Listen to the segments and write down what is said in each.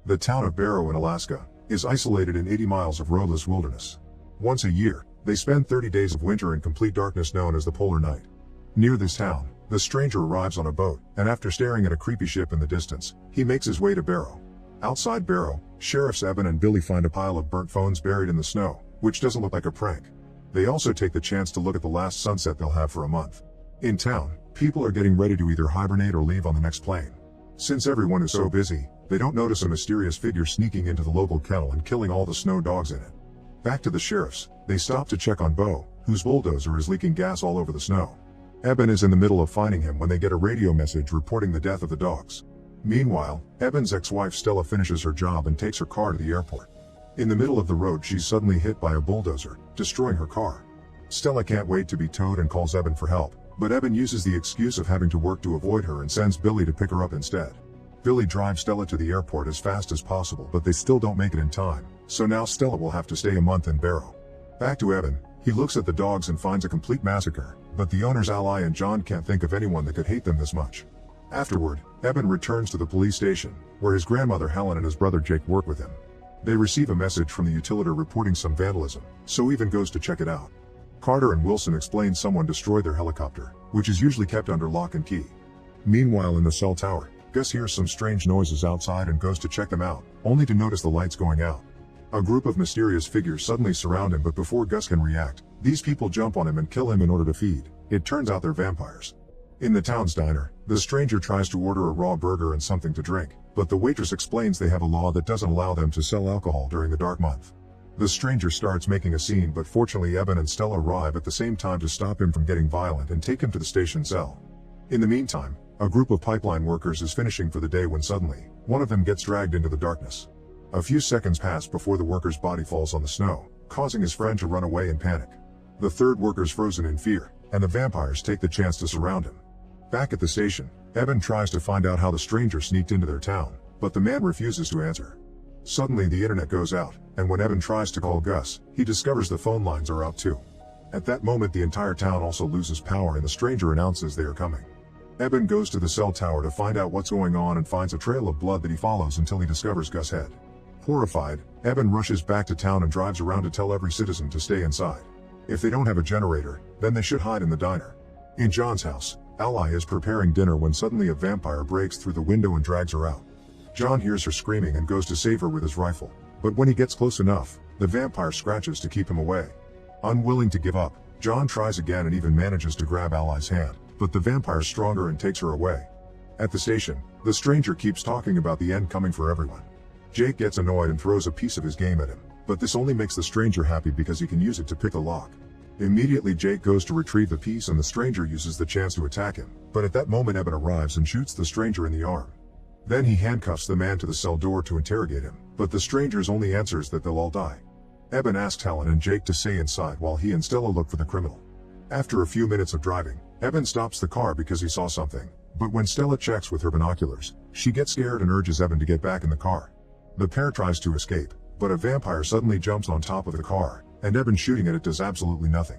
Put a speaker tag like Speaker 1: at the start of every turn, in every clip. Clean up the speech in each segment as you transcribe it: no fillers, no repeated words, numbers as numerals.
Speaker 1: The town of Barrow in Alaska is isolated in 80 miles of roadless wilderness. Once a year, they spend 30 days of winter in complete darkness known as the polar night. Near this town, the stranger arrives on a boat, and after staring at a creepy ship in the distance, he makes his way to Barrow. Outside Barrow, Sheriffs Eben and Billy find a pile of burnt phones buried in the snow, which doesn't look like a prank. They also take the chance to look at the last sunset they'll have for a month. In town, people are getting ready to either hibernate or leave on the next plane. Since everyone is so busy, they don't notice a mysterious figure sneaking into the local kennel and killing all the snow dogs in it. Back to the sheriffs, they stop to check on Bo, whose bulldozer is leaking gas all over the snow. Eben is in the middle of finding him when they get a radio message reporting the death of the dogs. Meanwhile, Eben's ex-wife Stella finishes her job and takes her car to the airport. In the middle of the road, she's suddenly hit by a bulldozer, destroying her car. Stella can't wait to be towed and calls Eben for help, but Eben uses the excuse of having to work to avoid her and sends Billy to pick her up instead. Billy drives Stella to the airport as fast as possible, but they still don't make it in time, so now Stella will have to stay a month in Barrow. Back to Eben, he looks at the dogs and finds a complete massacre, but the owner's ally and John can't think of anyone that could hate them this much. Afterward, Eben returns to the police station, where his grandmother Helen and his brother Jake work with him. They receive a message from the utilitor reporting some vandalism, so Eben goes to check it out. Carter and Wilson explain someone destroyed their helicopter, which is usually kept under lock and key. Meanwhile in the cell tower, Gus hears some strange noises outside and goes to check them out, only to notice the lights going out. A group of mysterious figures suddenly surround him, but before Gus can react, these people jump on him and kill him in order to feed. It turns out they're vampires. In the town's diner, the stranger tries to order a raw burger and something to drink, but the waitress explains they have a law that doesn't allow them to sell alcohol during the dark month. The stranger starts making a scene, but fortunately Eben and Stella arrive at the same time to stop him from getting violent and take him to the station cell. In the meantime, a group of pipeline workers is finishing for the day when suddenly, one of them gets dragged into the darkness. A few seconds pass before the worker's body falls on the snow, causing his friend to run away in panic. The third worker's frozen in fear, and the vampires take the chance to surround him. Back at the station, Eben tries to find out how the stranger sneaked into their town, but the man refuses to answer. Suddenly the internet goes out, and when Eben tries to call Gus, he discovers the phone lines are out too. At that moment the entire town also loses power and the stranger announces they are coming. Eben goes to the cell tower to find out what's going on and finds a trail of blood that he follows until he discovers Gus' head. Horrified, Eben rushes back to town and drives around to tell every citizen to stay inside. If they don't have a generator, then they should hide in the diner. In John's house, Ally is preparing dinner when suddenly a vampire breaks through the window and drags her out. John hears her screaming and goes to save her with his rifle, but when he gets close enough, the vampire scratches to keep him away. Unwilling to give up, John tries again and even manages to grab Ally's hand, but the vampire's stronger and takes her away. At the station, the stranger keeps talking about the end coming for everyone. Jake gets annoyed and throws a piece of his game at him, but this only makes the stranger happy because he can use it to pick the lock. Immediately Jake goes to retrieve the piece and the stranger uses the chance to attack him, but at that moment Eben arrives and shoots the stranger in the arm. Then he handcuffs the man to the cell door to interrogate him, but the stranger's only answer is that they'll all die. Eben asks Helen and Jake to stay inside while he and Stella look for the criminal. After a few minutes of driving, Eben stops the car because he saw something, but when Stella checks with her binoculars, she gets scared and urges Eben to get back in the car. The pair tries to escape, but a vampire suddenly jumps on top of the car, and Eben shooting at it does absolutely nothing.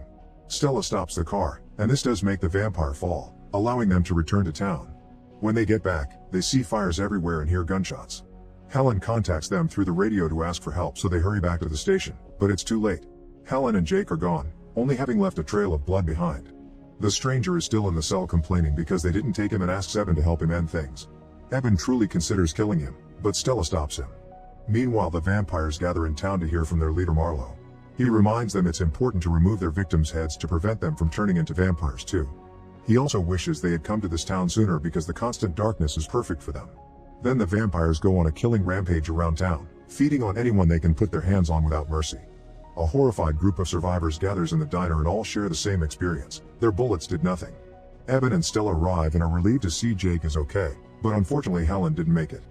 Speaker 1: Stella stops the car, and this does make the vampire fall, allowing them to return to town. When they get back, they see fires everywhere and hear gunshots. Helen contacts them through the radio to ask for help, so they hurry back to the station, but it's too late. Helen and Jake are gone, only having left a trail of blood behind. The stranger is still in the cell complaining because they didn't take him and asks Eben to help him end things. Eben truly considers killing him, but Stella stops him. Meanwhile the vampires gather in town to hear from their leader Marlowe. He reminds them it's important to remove their victims' heads to prevent them from turning into vampires too. He also wishes they had come to this town sooner because the constant darkness is perfect for them. Then the vampires go on a killing rampage around town, feeding on anyone they can put their hands on without mercy. A horrified group of survivors gathers in the diner and all share the same experience. Their bullets did nothing. Eben and Stella arrive and are relieved to see Jake is okay, but unfortunately Helen didn't make it.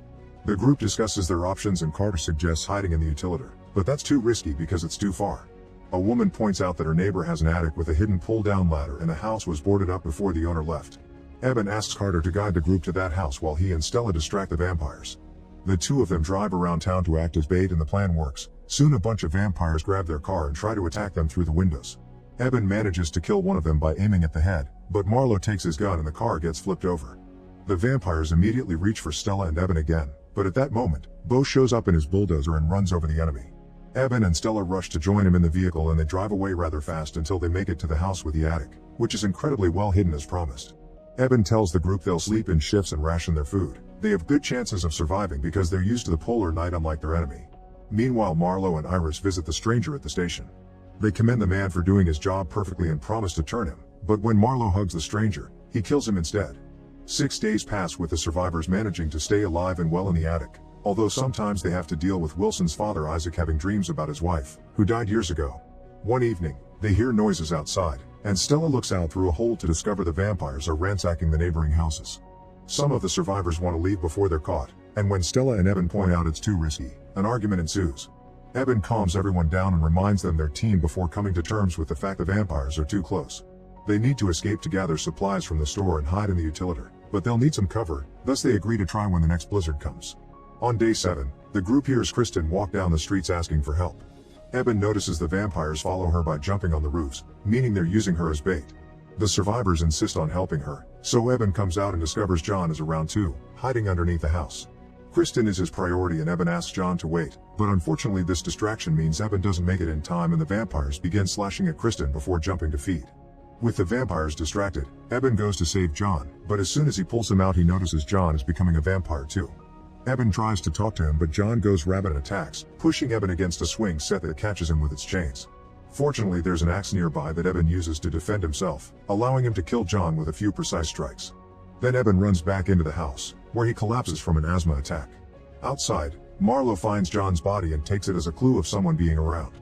Speaker 1: The group discusses their options and Carter suggests hiding in the utilitor, but that's too risky because it's too far. A woman points out that her neighbor has an attic with a hidden pull-down ladder and the house was boarded up before the owner left. Eben asks Carter to guide the group to that house while he and Stella distract the vampires. The two of them drive around town to act as bait and the plan works. Soon a bunch of vampires grab their car and try to attack them through the windows. Eben manages to kill one of them by aiming at the head, but Marlowe takes his gun and the car gets flipped over. The vampires immediately reach for Stella and Eben again, But at that moment, Bo shows up in his bulldozer and runs over the enemy. Eben and Stella rush to join him in the vehicle and they drive away rather fast until they make it to the house with the attic, which is incredibly well hidden as promised. Eben tells the group they'll sleep in shifts and ration their food. They have good chances of surviving because they're used to the polar night unlike their enemy. Meanwhile, Marlo and Iris visit the stranger at the station. They commend the man for doing his job perfectly and promise to turn him, but when Marlo hugs the stranger, he kills him instead. 6 days pass with the survivors managing to stay alive and well in the attic, although sometimes they have to deal with Wilson's father Isaac having dreams about his wife, who died years ago. One evening, they hear noises outside, and Stella looks out through a hole to discover the vampires are ransacking the neighboring houses. Some of the survivors want to leave before they're caught, and when Stella and Eben point out it's too risky, an argument ensues. Eben calms everyone down and reminds them their team before coming to terms with the fact the vampires are too close. They need to escape to gather supplies from the store and hide in the utility, but they'll need some cover, thus they agree to try when the next blizzard comes. On day 7, the group hears Kristen walk down the streets asking for help. Eben notices the vampires follow her by jumping on the roofs, meaning they're using her as bait. The survivors insist on helping her, so Eben comes out and discovers John is around too, hiding underneath the house. Kristen is his priority and Eben asks John to wait, but unfortunately this distraction means Eben doesn't make it in time and the vampires begin slashing at Kristen before jumping to feed. With the vampires distracted, Eben goes to save John, but as soon as he pulls him out he notices John is becoming a vampire too. Eben tries to talk to him but John goes rabid and attacks, pushing Eben against a swing set that catches him with its chains. Fortunately there's an axe nearby that Eben uses to defend himself, allowing him to kill John with a few precise strikes. Then Eben runs back into the house, where he collapses from an asthma attack. Outside, Marlo finds John's body and takes it as a clue of someone being around.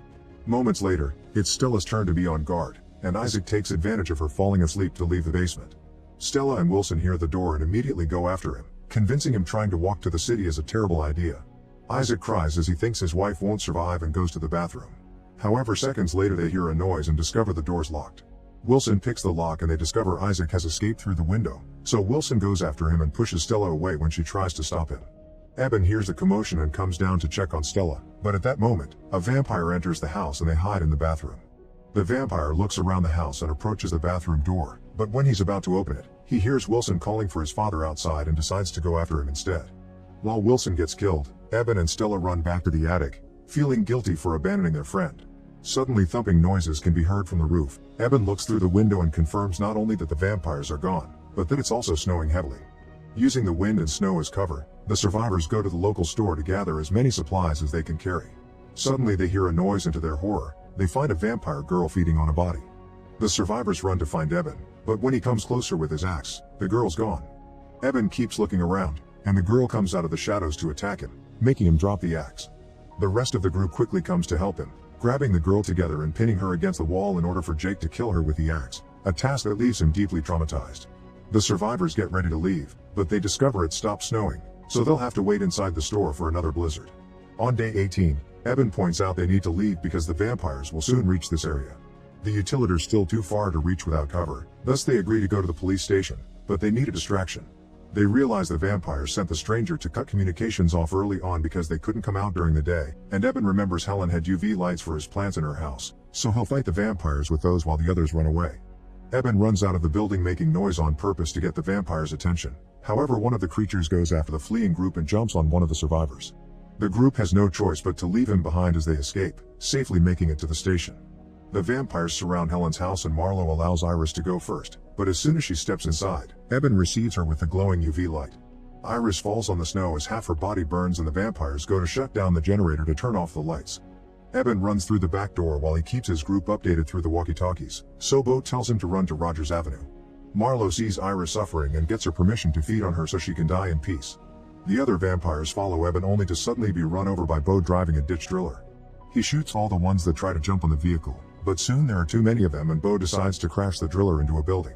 Speaker 1: Moments later, it's Stella's turn to be on guard, and Isaac takes advantage of her falling asleep to leave the basement. Stella and Wilson hear the door and immediately go after him, convincing him trying to walk to the city is a terrible idea. Isaac cries as he thinks his wife won't survive and goes to the bathroom. However, seconds later they hear a noise and discover the door's locked. Wilson picks the lock and they discover Isaac has escaped through the window, so Wilson goes after him and pushes Stella away when she tries to stop him. Eben hears the commotion and comes down to check on Stella, but at that moment, a vampire enters the house and they hide in the bathroom. The vampire looks around the house and approaches the bathroom door, but when he's about to open it, he hears Wilson calling for his father outside and decides to go after him instead. While Wilson gets killed, Eben and Stella run back to the attic, feeling guilty for abandoning their friend. Suddenly thumping noises can be heard from the roof. Eben looks through the window and confirms not only that the vampires are gone, but that it's also snowing heavily. Using the wind and snow as cover, the survivors go to the local store to gather as many supplies as they can carry. Suddenly they hear a noise and to their horror, they find a vampire girl feeding on a body. The survivors run to find Eben, but when he comes closer with his axe, the girl's gone. Eben keeps looking around, and the girl comes out of the shadows to attack him, making him drop the axe. The rest of the group quickly comes to help him, grabbing the girl together and pinning her against the wall in order for Jake to kill her with the axe, a task that leaves him deeply traumatized. The survivors get ready to leave, but they discover it stopped snowing, so they'll have to wait inside the store for another blizzard. On day 18, Eben points out they need to leave because the vampires will soon reach this area. The utility's still too far to reach without cover, thus they agree to go to the police station, but they need a distraction. They realize the vampires sent the stranger to cut communications off early on because they couldn't come out during the day, and Eben remembers Helen had UV lights for his plants in her house, so he'll fight the vampires with those while the others run away. Eben runs out of the building making noise on purpose to get the vampires' attention. However, one of the creatures goes after the fleeing group and jumps on one of the survivors. The group has no choice but to leave him behind as they escape, safely making it to the station. The vampires surround Helen's house and Marlo allows Iris to go first, but as soon as she steps inside, Eben receives her with the glowing UV light. Iris falls on the snow as half her body burns and the vampires go to shut down the generator to turn off the lights. Eben runs through the back door while he keeps his group updated through the walkie-talkies, so Bo tells him to run to Rogers Avenue. Marlo sees Iris suffering and gets her permission to feed on her so she can die in peace. The other vampires follow Eben only to suddenly be run over by Bo driving a ditch driller. He shoots all the ones that try to jump on the vehicle, but soon there are too many of them and Bo decides to crash the driller into a building.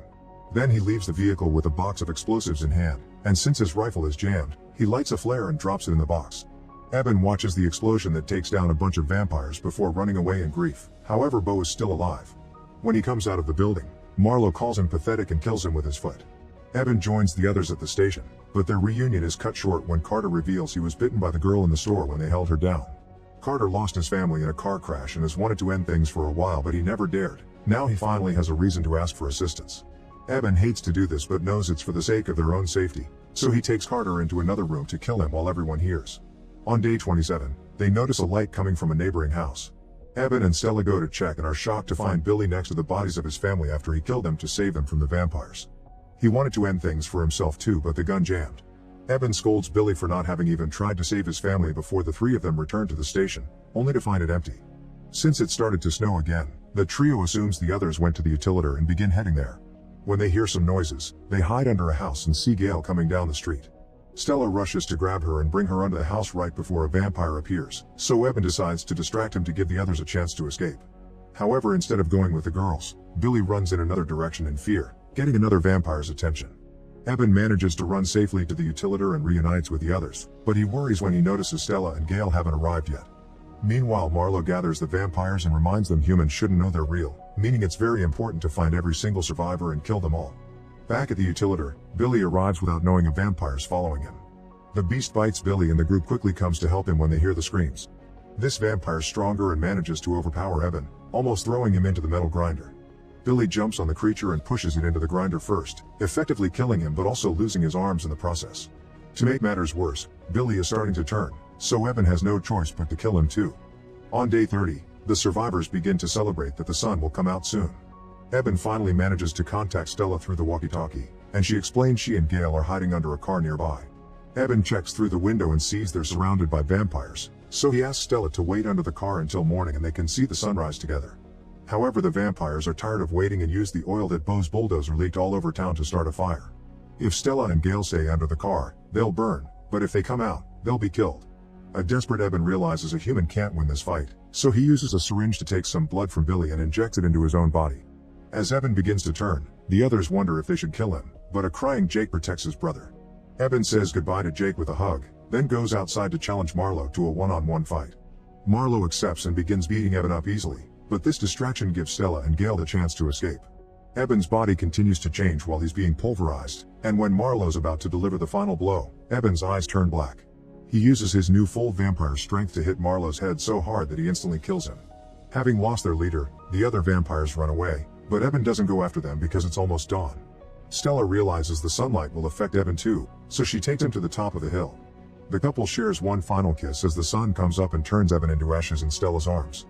Speaker 1: Then he leaves the vehicle with a box of explosives in hand, and since his rifle is jammed, he lights a flare and drops it in the box. Eben watches the explosion that takes down a bunch of vampires before running away in grief. However, Bo is still alive. When he comes out of the building, Marlo calls him pathetic and kills him with his foot. Eben joins the others at the station, but their reunion is cut short when Carter reveals he was bitten by the girl in the store when they held her down. Carter lost his family in a car crash and has wanted to end things for a while, but he never dared. Now he finally has a reason to ask for assistance. Eben hates to do this but knows it's for the sake of their own safety, so he takes Carter into another room to kill him while everyone hears. On day 27, they notice a light coming from a neighboring house. Eben and Stella go to check and are shocked to find Billy next to the bodies of his family after he killed them to save them from the vampires. He wanted to end things for himself too, but the gun jammed. Eben scolds Billy for not having even tried to save his family before the three of them return to the station, only to find it empty. Since it started to snow again, the trio assumes the others went to the utility and begin heading there. When they hear some noises, they hide under a house and see Gail coming down the street. Stella rushes to grab her and bring her under the house right before a vampire appears, so Eben decides to distract him to give the others a chance to escape. However, instead of going with the girls, Billy runs in another direction in fear, getting another vampire's attention. Eben manages to run safely to the utility and reunites with the others, but he worries when he notices Stella and Gail haven't arrived yet. Meanwhile, Marlo gathers the vampires and reminds them humans shouldn't know they're real, meaning it's very important to find every single survivor and kill them all. Back at the utility, Billy arrives without knowing a vampire's following him. The beast bites Billy and the group quickly comes to help him when they hear the screams. This vampire's stronger and manages to overpower Eben, almost throwing him into the metal grinder. Billy jumps on the creature and pushes it into the grinder first, effectively killing him but also losing his arms in the process. To make matters worse, Billy is starting to turn, so Eben has no choice but to kill him too. On day 30, the survivors begin to celebrate that the sun will come out soon. Eben finally manages to contact Stella through the walkie-talkie, and she explains she and Gail are hiding under a car nearby. Eben checks through the window and sees they're surrounded by vampires, so he asks Stella to wait under the car until morning and they can see the sunrise together. However, the vampires are tired of waiting and use the oil that Bo's bulldozer leaked all over town to start a fire. If Stella and Gail stay under the car, they'll burn, but if they come out, they'll be killed. A desperate Eben realizes a human can't win this fight, so he uses a syringe to take some blood from Billy and injects it into his own body. As Eben begins to turn, the others wonder if they should kill him, but a crying Jake protects his brother. Eben says goodbye to Jake with a hug, then goes outside to challenge Marlo to a one-on-one fight. Marlo accepts and begins beating Eben up easily, but this distraction gives Stella and Gail the chance to escape. Eben's body continues to change while he's being pulverized, and when Marlo's about to deliver the final blow, Eben's eyes turn black. He uses his new full vampire strength to hit Marlo's head so hard that he instantly kills him. Having lost their leader, the other vampires run away, but Eben doesn't go after them because it's almost dawn. Stella realizes the sunlight will affect Eben too, so she takes him to the top of the hill. The couple shares one final kiss as the sun comes up and turns Eben into ashes in Stella's arms.